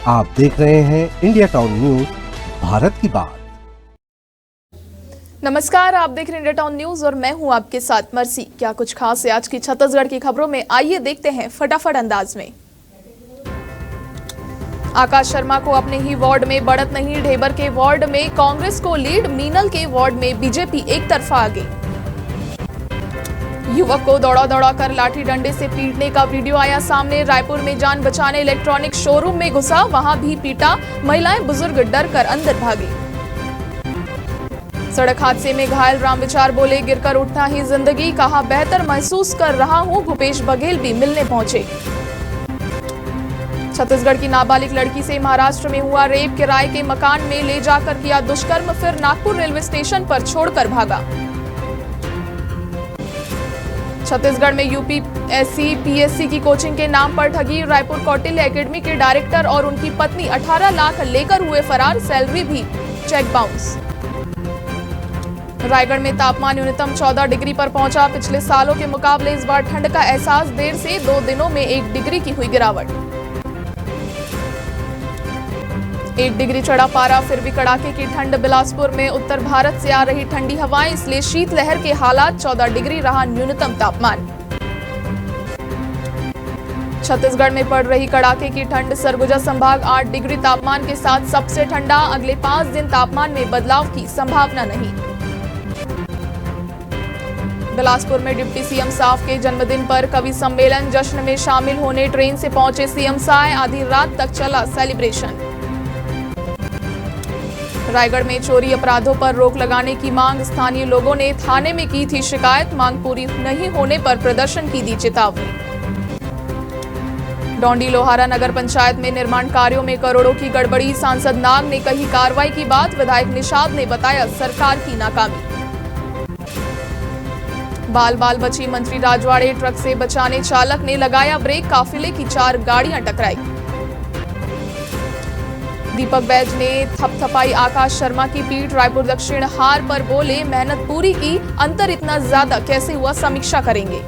आप देख रहे हैं इंडिया टाउन न्यूज, भारत की बात। नमस्कार, आप देख रहे हैं इंडिया टाउन न्यूज और मैं हूं आपके साथ मर्सी। क्या कुछ खास है आज की छत्तीसगढ़ की खबरों में, आइए देखते हैं फटाफट अंदाज में। आकाश शर्मा को अपने ही वार्ड में बढ़त नहीं, ढेबर के वार्ड में कांग्रेस को लीड, मीनल के वार्ड में बीजेपी एक तरफा आगे। युवक को दौड़ा दौड़ा कर लाठी डंडे से पीटने का वीडियो आया सामने। रायपुर में जान बचाने इलेक्ट्रॉनिक शोरूम में घुसा, वहां भी पीटा, महिलाएं बुजुर्ग डर कर अंदर भागे। सड़क हादसे में घायल रामविचार बोले, गिरकर उठना ही जिंदगी, कहा बेहतर महसूस कर रहा हूं। भूपेश बघेल भी मिलने पहुंचे। छत्तीसगढ़ की नाबालिग लड़की से महाराष्ट्र में हुआ रेप, किराए के मकान में ले जाकर किया दुष्कर्म, फिर नागपुर रेलवे स्टेशन पर छोड़कर भागा। छत्तीसगढ़ में यूपीएससी पीएससी की कोचिंग के नाम पर ठगी, रायपुर कौटिल्य एकेडमी के डायरेक्टर और उनकी पत्नी 18 लाख लेकर हुए फरार, सैलरी भी चेक बाउंस। रायगढ़ में तापमान न्यूनतम 14 डिग्री पर पहुंचा, पिछले सालों के मुकाबले इस बार ठंड का एहसास, देर से 2 दिनों में 1 डिग्री की हुई गिरावट। 1 डिग्री चढ़ा पारा, फिर भी कड़ाके की ठंड। बिलासपुर में उत्तर भारत से आ रही ठंडी हवाएं, इसलिए शीतलहर के हालात, 14 डिग्री रहा न्यूनतम तापमान। छत्तीसगढ़ में पड़ रही कड़ाके की ठंड, सरगुजा संभाग 8 डिग्री तापमान के साथ सबसे ठंडा, अगले 5 दिन तापमान में बदलाव की संभावना नहीं। बिलासपुर में डिप्टी सीएम साफ के जन्मदिन पर कवि सम्मेलन, जश्न में शामिल होने ट्रेन से पहुंचे सीएम साय, आधी रात तक चला सेलिब्रेशन। रायगढ़ में चोरी अपराधों पर रोक लगाने की मांग, स्थानीय लोगों ने थाने में की थी शिकायत, मांग पूरी नहीं होने पर प्रदर्शन की दी चेतावनी। डौंडी लोहारा नगर पंचायत में निर्माण कार्यों में करोड़ों की गड़बड़ी, सांसद नाग ने कही कार्रवाई की बात, विधायक निषाद ने बताया सरकार की नाकामी। बाल बाल बची मंत्री राजवाड़े, ट्रक से बचाने चालक ने लगाया ब्रेक, काफिले की 4 गाड़ियां टकराई। दीपक बैज ने थपथपाई आकाश शर्मा की पीठ, रायपुर दक्षिण हार पर बोले, मेहनत पूरी की, अंतर इतना ज्यादा कैसे हुआ समीक्षा करेंगे।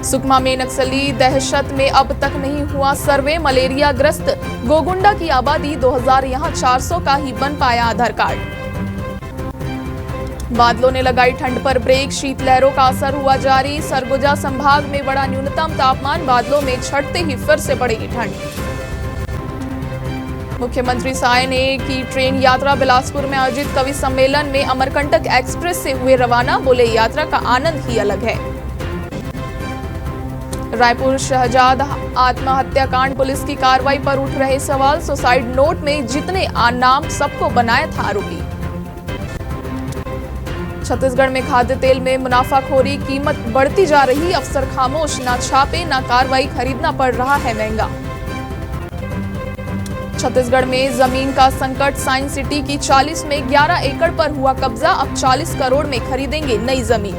सुकमा में नक्सली दहशत में अब तक नहीं हुआ सर्वे, मलेरिया ग्रस्त गोगुंडा की आबादी 2000, यहां 400 का ही बन पाया आधार कार्ड। बादलों ने लगाई ठंड पर ब्रेक, शीतलहरों का असर हुआ जारी, सरगुजा संभाग में बढ़ा न्यूनतम तापमान, बादलों में छटते ही फिर से बढ़ेगी ठंड। मुख्यमंत्री साय ने की ट्रेन यात्रा, बिलासपुर में आयोजित कवि सम्मेलन में अमरकंटक एक्सप्रेस से हुए रवाना, बोले यात्रा का आनंद ही अलग है। रायपुर शहजाद आत्महत्या कांड, पुलिस की कार्रवाई पर उठ रहे सवाल, सुसाइड नोट में जितने नाम सबको बनाया था आरोपी। छत्तीसगढ़ में खाद्य तेल में मुनाफाखोरी, कीमत बढ़ती जा रही, अफसर खामोश, ना छापे ना कार्रवाई, खरीदना पड़ रहा है महंगा। छत्तीसगढ़ में जमीन का संकट, साइंस सिटी की 40 में 11 एकड़ पर हुआ कब्जा, अब 40 करोड़ में खरीदेंगे नई जमीन।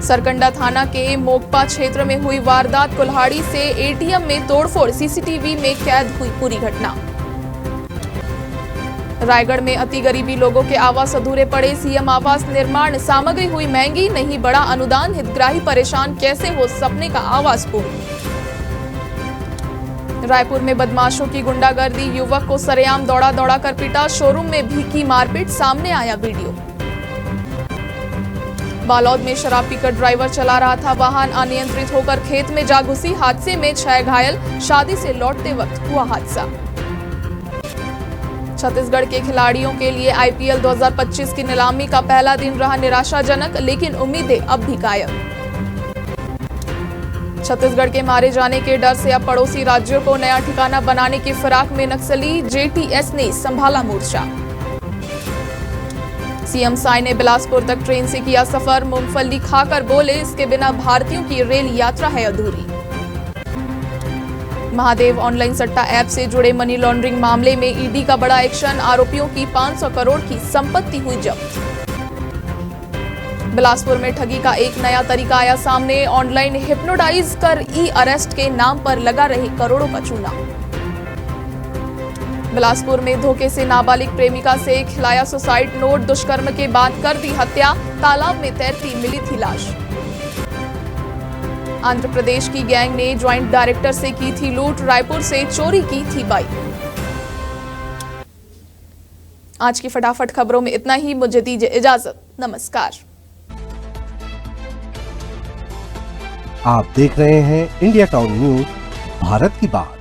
सरकंडा थाना के मोगपा क्षेत्र में हुई वारदात, कुल्हाड़ी से एटीएम में तोड़फोड़, सीसीटीवी में कैद हुई पूरी घटना। रायगढ़ में अति गरीबी लोगों के आवास अधूरे पड़े, सीएम आवास निर्माण सामग्री हुई महंगी, नहीं बढ़ा अनुदान, हितग्राही परेशान, कैसे हो सपने का आवास पूर्ण। रायपुर में बदमाशों की गुंडागर्दी, युवक को सरेआम दौड़ा दौड़ा कर पीटा, शोरूम में भी की मारपीट, सामने आया वीडियो। बालोद में शराब पीकर ड्राइवर चला रहा था वाहन, अनियंत्रित होकर खेत में जा घुसी, हादसे में 6 घायल, शादी से लौटते वक्त हुआ हादसा। छत्तीसगढ़ के खिलाड़ियों के लिए आईपीएल 2025 की नीलामी का पहला दिन रहा निराशाजनक, लेकिन उम्मीदें अब भी कायम। छत्तीसगढ़ के मारे जाने के डर से अब पड़ोसी राज्यों को नया ठिकाना बनाने की फिराक में नक्सली, जेटीएस ने संभाला मोर्चा। सीएम साय ने बिलासपुर तक ट्रेन से किया सफर, मूंगफली खाकर बोले, इसके बिना भारतीयों की रेल यात्रा है अधूरी। महादेव ऑनलाइन सट्टा ऐप से जुड़े मनी लॉन्ड्रिंग मामले में ईडी का बड़ा एक्शन, आरोपियों की 500 करोड़ की संपत्ति हुई जब्त। बिलासपुर में ठगी का एक नया तरीका आया सामने, ऑनलाइन हिप्नोटाइज कर ई अरेस्ट के नाम पर लगा रहे करोड़ों का चूना। बिलासपुर में धोखे से नाबालिग प्रेमिका से खिलाया सुसाइड नोट, दुष्कर्म के बाद कर दी हत्या, तालाब में तैरती मिली थी लाश। आंध्र प्रदेश की गैंग ने ज्वाइंट डायरेक्टर से की थी लूट, रायपुर से चोरी की थी बाइक। आज की फटाफट खबरों में इतना ही। मुझे दीजिए इजाजत। नमस्कार। आप देख रहे हैं इंडिया टाउन न्यूज, भारत की बात।